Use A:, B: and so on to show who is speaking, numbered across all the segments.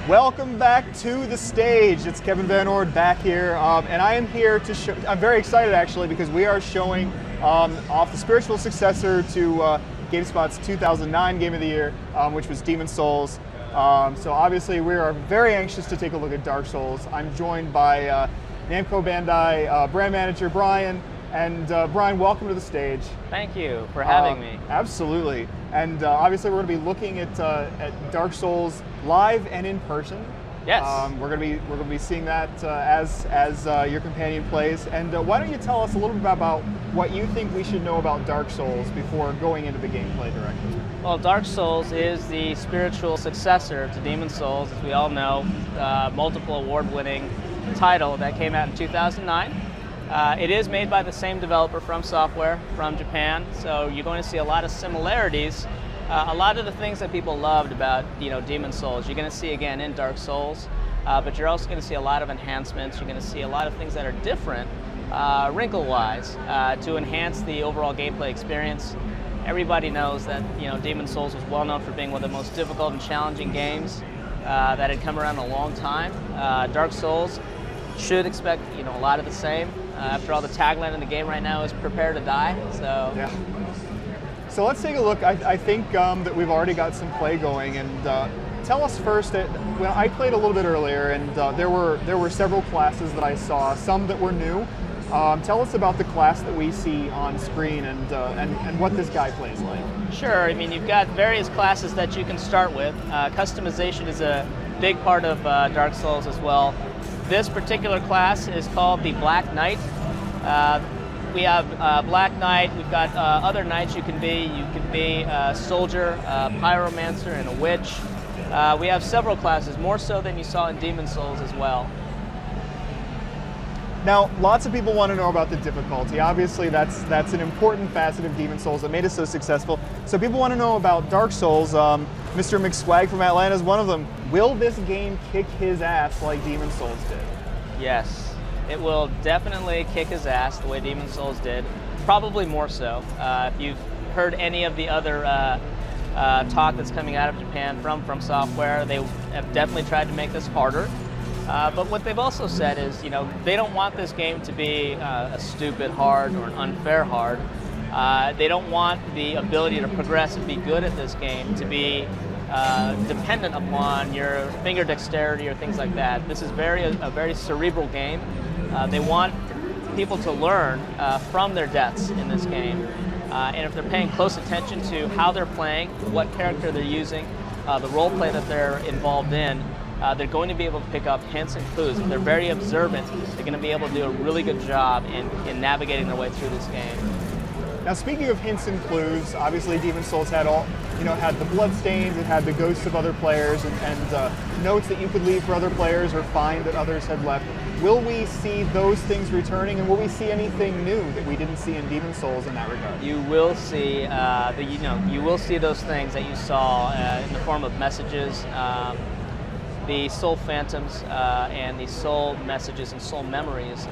A: Welcome back to the stage. It's Kevin Van Ord back here, and I am here to show. I'm very excited actually because we are showing off the spiritual successor to Gamespot's 2009 Game of the Year, which was Demon's Souls. So obviously we are very anxious to take a look at Dark Souls. I'm joined by Namco Bandai brand manager Brian. And Brian, welcome to the stage.
B: Thank you for having me.
A: Absolutely. And obviously we're going to be looking at Dark Souls live and in person.
B: Yes.
A: We're going to be seeing that as your companion plays. And why don't you tell us a little bit about what you think we should know about Dark Souls before going into the gameplay directly?
B: Well, Dark Souls is the spiritual successor to Demon's Souls, as we all know, multiple award-winning title that came out in 2009. It is made by the same developer from Software from Japan, so you're going to see a lot of similarities. A lot of the things that people loved about Demon's Souls, you're going to see again in Dark Souls, but you're also going to see a lot of enhancements. You're going to see a lot of things that are different, wrinkle-wise, to enhance the overall gameplay experience. Everybody knows that Demon's Souls was well known for being one of the most difficult and challenging games that had come around in a long time. Dark Souls should expect a lot of the same. After all, the tagline in the game right now is "Prepare to die." So
A: yeah. So let's take a look. I think that we've already got some play going, and tell us first that when I played a little bit earlier, and there were several classes that I saw, some that were new. Tell us about the class that we see on screen and what this guy plays like.
B: Sure. I mean, you've got various classes that you can start with. Customization is a big part of Dark Souls as well. This particular class is called the Black Knight. We have Black Knight, we've got other knights you can be. You can be a soldier, a pyromancer, and a witch. We have several classes, more so than you saw in Demon's Souls as well.
A: Now, lots of people want to know about the difficulty. Obviously, that's an important facet of Demon's Souls that made it so successful. So people want to know about Dark Souls. Mr. McSwag from Atlanta is one of them. Will this game kick his ass like Demon's Souls did?
B: Yes, it will definitely kick his ass the way Demon's Souls did. Probably more so. If you've heard any of the other talk that's coming out of Japan from Software, they have definitely tried to make this harder. But what they've also said is, they don't want this game to be a stupid hard or an unfair hard. They don't want the ability to progress and be good at this game to be dependent upon your finger dexterity or things like that. This is a very cerebral game. They want people to learn from their deaths in this game. And if they're paying close attention to how they're playing, what character they're using, the role play that they're involved in, they're going to be able to pick up hints and clues. If they're very observant, they're going to be able to do a really good job in navigating their way through this game.
A: Now, speaking of hints and clues, obviously Demon's Souls had had the bloodstains, it had the ghosts of other players, and notes that you could leave for other players or find that others had left. Will we see those things returning, and will we see anything new that we didn't see in Demon's Souls in that regard?
B: You will see, you will see those things that you saw in the form of messages. The soul phantoms and the soul messages and soul memories.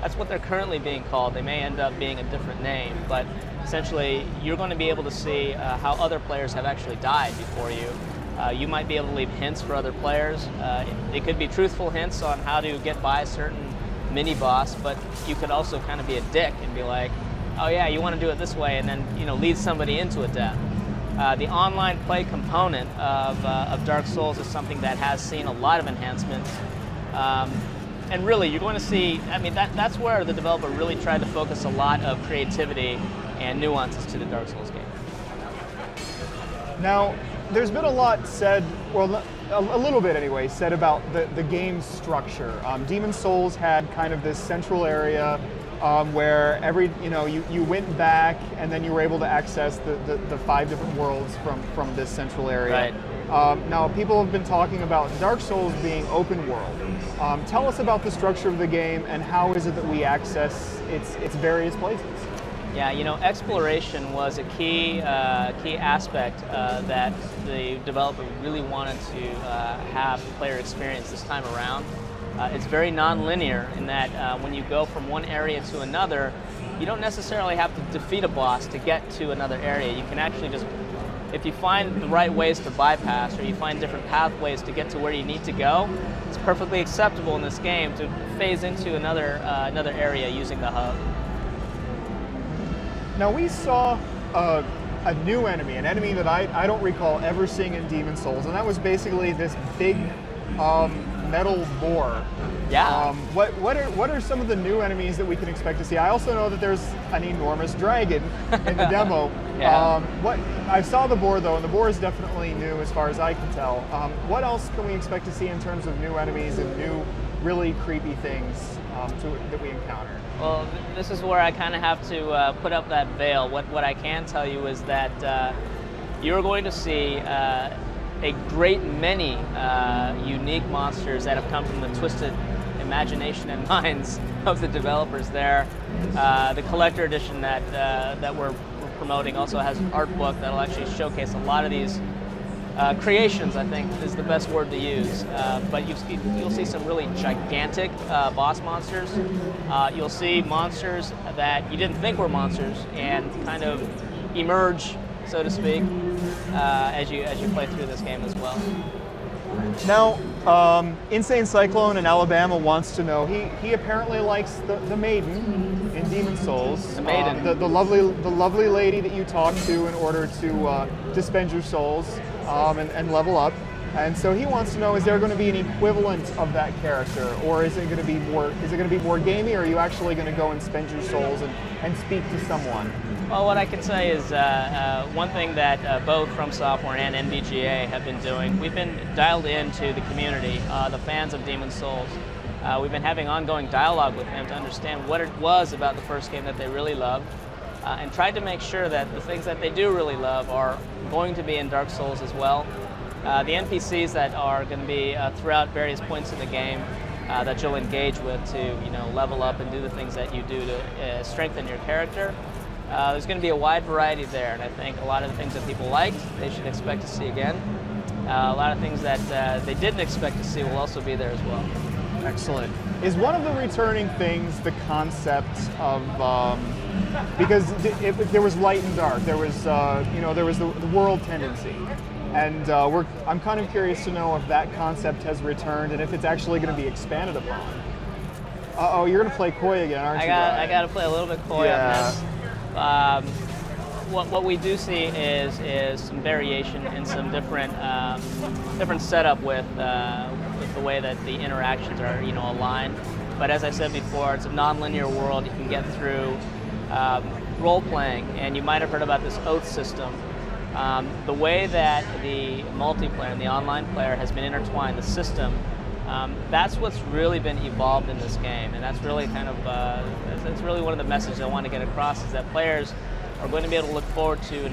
B: That's what they're currently being called. They may end up being a different name, but essentially you're going to be able to see how other players have actually died before you. You might be able to leave hints for other players. It could be truthful hints on how to get by a certain mini-boss, but you could also kind of be a dick and be like, oh yeah, you want to do it this way, and then lead somebody into a death. The online play component of Dark Souls is something that has seen a lot of enhancements. And really, you're going to see, that's where the developer really tried to focus a lot of creativity and nuances to the Dark Souls game.
A: Now, there's been a lot said, well, a little bit anyway, said about the game's structure. Demon's Souls had kind of this central area where you went back and then you were able to access the 5 different worlds from this central area.
B: Right.
A: Now, people have been talking about Dark Souls being open world. Tell us about the structure of the game and how is it that we access its various places?
B: Yeah, exploration was a key aspect that the developer really wanted to have the player experience this time around. It's very non-linear in that when you go from one area to another, you don't necessarily have to defeat a boss to get to another area. You can actually just if you find the right ways to bypass, or you find different pathways to get to where you need to go, it's perfectly acceptable in this game to phase into another area using the hub.
A: Now we saw a new enemy, an enemy that I don't recall ever seeing in Demon Souls, and that was basically this big metal boar.
B: Yeah.
A: What are some of the new enemies that we can expect to see? I also know that there's an enormous dragon in the demo.
B: Yeah.
A: I saw the boar though, and the boar is definitely new as far as I can tell. What else can we expect to see in terms of new enemies and new, really creepy things that we encounter?
B: Well, this is where I kind of have to put up that veil. What I can tell you is that you're going to see a great many unique monsters that have come from the twisted imagination and minds of the developers there. The collector edition that we're promoting also has an art book that'll actually showcase a lot of these creations, I think is the best word to use. But you'll see some really gigantic boss monsters. You'll see monsters that you didn't think were monsters and kind of emerge, so to speak, as you play through this game as well.
A: Now, Insane Cyclone in Alabama wants to know. He apparently likes the maiden in Demon Souls.
B: The maiden,
A: the lovely lady that you talk to in order to spend your souls and level up. And so he wants to know: is there going to be an equivalent of that character, or is it going to be more gamey, or are you actually going to go and spend your souls and speak to someone?
B: Well, what I can say is one thing that both From Software and NVGA have been doing, we've been dialed into the community, the fans of Demon Souls. We've been having ongoing dialogue with them to understand what it was about the first game that they really loved, and tried to make sure that the things that they do really love are going to be in Dark Souls as well. The NPCs that are going to be throughout various points in the game that you'll engage with to level up and do the things that you do to strengthen your character. There's going to be a wide variety there, and I think a lot of the things that people liked, they should expect to see again. A lot of things that they didn't expect to see will also be there as well.
A: Excellent. Is one of the returning things the concept of, because there was light and dark, there was there was the world tendency, and I'm kind of curious to know if that concept has returned and if it's actually going to be expanded upon. Uh-oh, you're going to play coy again, aren't you?
B: I got to play a little bit coy on this. What we do see is some variation and some different setup with the way that the interactions are aligned. But as I said before, it's a non-linear world. You can get through role playing, and you might have heard about this oath system. The way that the multiplayer and the online player has been intertwined, the system. That's what's really been evolved in this game, and that's really kind of that's really one of the messages I want to get across, is that players are going to be able to look forward to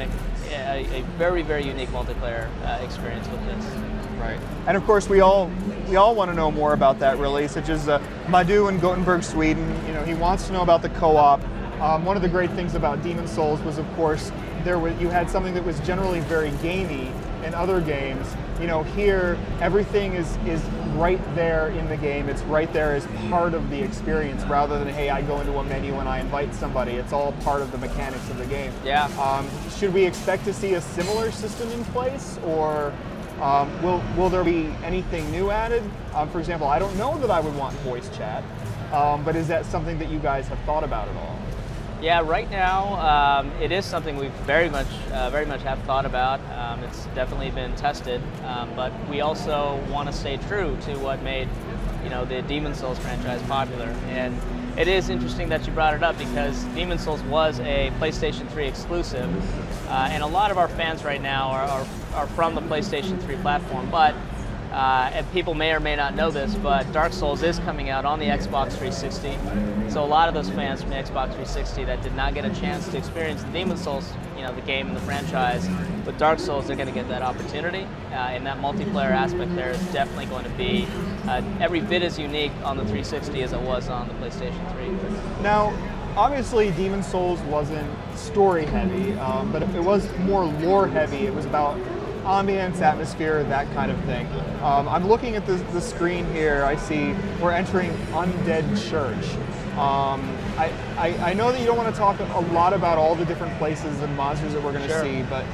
B: a very, very unique multiplayer experience with this.
A: Right, and of course we all want to know more about that, really, such as Madhu in Gothenburg, Sweden. He wants to know about the co-op. One of the great things about Demon Souls was, of course, you had something that was generally very gamey in other games. Here everything is right there in the game. It's right there as part of the experience, rather than, hey, I go into a menu and I invite somebody. It's all part of the mechanics of the game.
B: Yeah.
A: Should we expect to see a similar system in place, or will there be anything new added? For example, I don't know that I would want voice chat, but is that something that you guys have thought about at all?
B: Yeah, right now it is something we very much have thought about. It's definitely been tested, but we also want to stay true to what made the Demon Souls franchise popular. And it is interesting that you brought it up, because Demon Souls was a PlayStation 3 exclusive, and a lot of our fans right now are from the PlayStation 3 platform. But and people may or may not know this, but Dark Souls is coming out on the Xbox 360. So a lot of those fans from the Xbox 360 that did not get a chance to experience the Demon Souls, the game and the franchise, with Dark Souls, they're going to get that opportunity. And that multiplayer aspect there is definitely going to be every bit as unique on the 360 as it was on the PlayStation 3.
A: Now, obviously, Demon Souls wasn't story heavy, but it was more lore heavy. It was about ambience, atmosphere, that kind of thing. I'm looking at the screen here. I see we're entering Undead Church. I know that you don't want to talk a lot about all the different places and monsters that we're going to see, but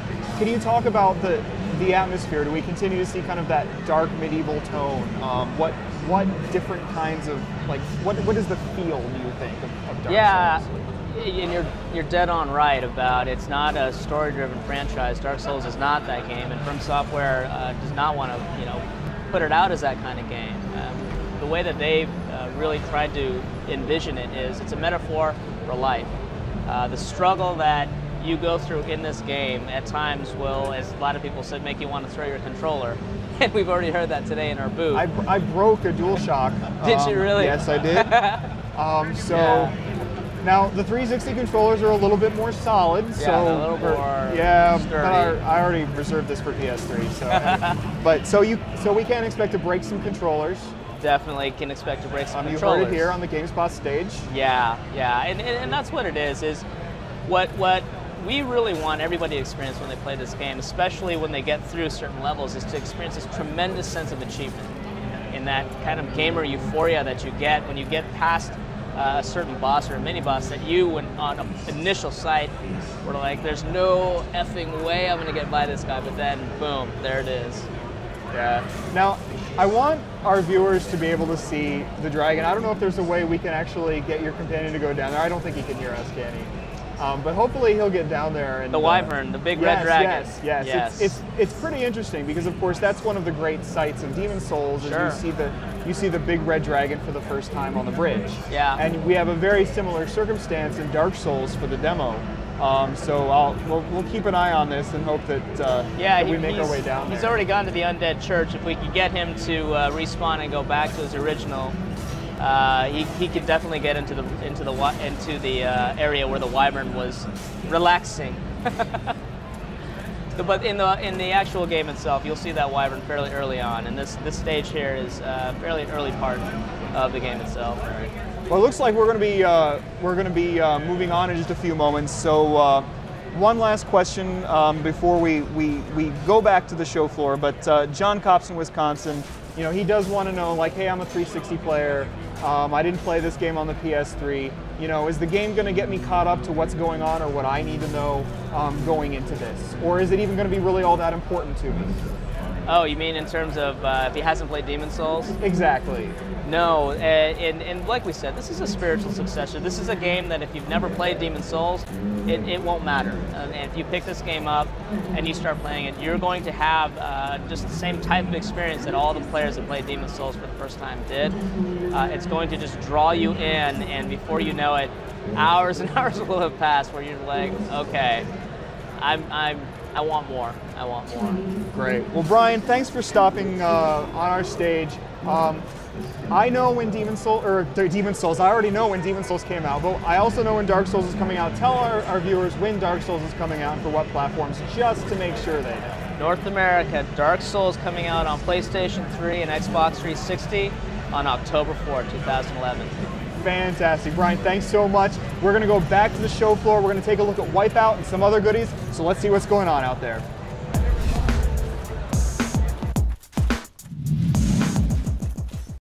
A: can you talk about the atmosphere? Do we continue to see kind of that dark medieval tone? What different kinds of, like, what is the feel, do you think, of Dark Souls?
B: And you're dead on right about it's not a story-driven franchise. Dark Souls is not that game, and From Software does not want to, put it out as that kind of game. The way that they've really tried to envision it is it's a metaphor for life. The struggle that you go through in this game at times will, as a lot of people said, make you want to throw your controller. And we've already heard that today in our booth.
A: I broke a DualShock.
B: Did you really?
A: Yes, I did. Now the 360 controllers are a little bit more solid.
B: Yeah,
A: so
B: a little more
A: but
B: sturdy.
A: I already reserved this for PS3. So so we can expect to break some controllers.
B: Definitely can expect to break some
A: You
B: controllers.
A: heard it here on the Gamespot stage.
B: Yeah, and that's what it is what we really want everybody to experience when they play this game, especially when they get through certain levels, is to experience this tremendous sense of achievement in that kind of gamer euphoria that you get when you get past a certain boss or a mini boss that you, when on an initial sight, were like, there's no effing way I'm gonna get by this guy, but then boom, there it is.
A: Yeah. Now, I want our viewers to be able to see the dragon. I don't know if there's a way we can actually get your companion to go down there. I don't think he can hear us, can he? But hopefully he'll get down there. And,
B: the wyvern, the big red dragon.
A: Yes. It's pretty interesting because, of course, that's one of the great sights of Demon Souls.
B: Sure.
A: Is you see the big red dragon for the first time on the bridge.
B: Yeah.
A: And we have a very similar circumstance in Dark Souls for the demo. So we'll keep an eye on this and hope that, that we make our way down there.
B: He's already gone to the Undead Church. If we could get him to respawn and go back to his original, he could definitely get into the area where the wyvern was relaxing. But in the actual game itself, you'll see that wyvern fairly early on, and this stage here is a fairly early part of the game itself.
A: Well, it looks like we're going to be moving on in just a few moments. So one last question before we go back to the show floor. But John Kops in Wisconsin, he does want to know, like, hey, I'm a 360 player. I didn't play this game on the PS3. Is the game going to get me caught up to what's going on or what I need to know going into this? Or is it even going to be really all that important to me?
B: Oh, you mean in terms of if he hasn't played Demon Souls?
A: Exactly.
B: No, and like we said, this is a spiritual successor. This is a game that if you've never played Demon Souls, it won't matter. And if you pick this game up and you start playing it, you're going to have just the same type of experience that all the players that played Demon Souls for the first time did. It's going to just draw you in, and before you know it, hours and hours will have passed where you're like, okay, I want more. I want more.
A: Great. Well, Brian, thanks for stopping on our stage. I know when Demon Souls, I already know when Demon Souls came out, but I also know when Dark Souls is coming out. Tell our viewers when Dark Souls is coming out and for what platforms, just to make sure they know.
B: North America, Dark Souls coming out on PlayStation 3 and Xbox 360 on October 4, 2011.
A: Fantastic. Brian, thanks so much. We're going to go back to the show floor. We're going to take a look at Wipeout and some other goodies, so let's see what's going on out there.